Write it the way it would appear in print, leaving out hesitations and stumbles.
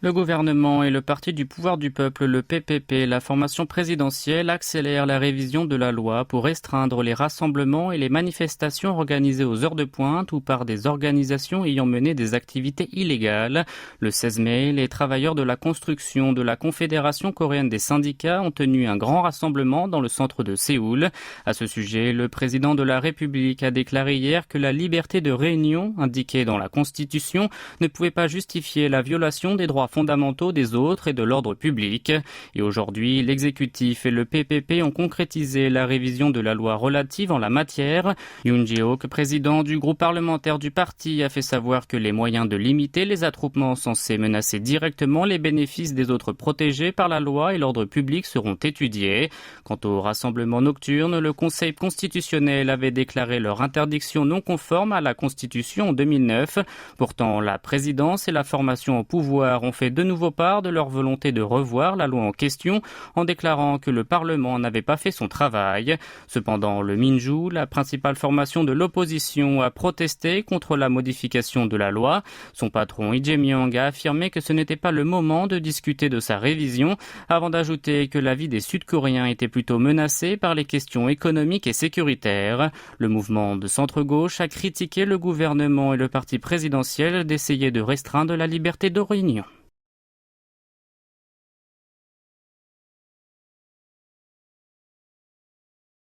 Le gouvernement et le Parti du pouvoir du peuple, le PPP, la formation présidentielle, accélèrent la révision de la loi pour restreindre les rassemblements et les manifestations organisées aux heures de pointe ou par des organisations ayant mené des activités illégales. Le 16 mai, les travailleurs de la construction de la Confédération coréenne des syndicats ont tenu un grand rassemblement dans le centre de Séoul. À ce sujet, le président de la République a déclaré hier que la liberté de réunion, indiquée dans la Constitution, ne pouvait pas justifier la violation des droits fondamentaux des autres et de l'ordre public. Et aujourd'hui, l'exécutif et le PPP ont concrétisé la révision de la loi relative en la matière. Yoon Ji-ok, président du groupe parlementaire du parti, a fait savoir que les moyens de limiter les attroupements censés menacer directement les bénéfices des autres protégés par la loi et l'ordre public seront étudiés. Quant aux rassemblements nocturnes, le Conseil constitutionnel avait déclaré leur interdiction non conforme à la Constitution en 2009. Pourtant, la présidence et la formation au pouvoir ont fait de nouveau part de leur volonté de revoir la loi en question en déclarant que le Parlement n'avait pas fait son travail. Cependant, le Minju, la principale formation de l'opposition, a protesté contre la modification de la loi. Son patron Lee Jae-myung a affirmé que ce n'était pas le moment de discuter de sa révision, avant d'ajouter que la vie des Sud-Coréens était plutôt menacée par les questions économiques et sécuritaires. Le mouvement de centre-gauche a critiqué le gouvernement et le parti présidentiel d'essayer de restreindre la liberté de réunion.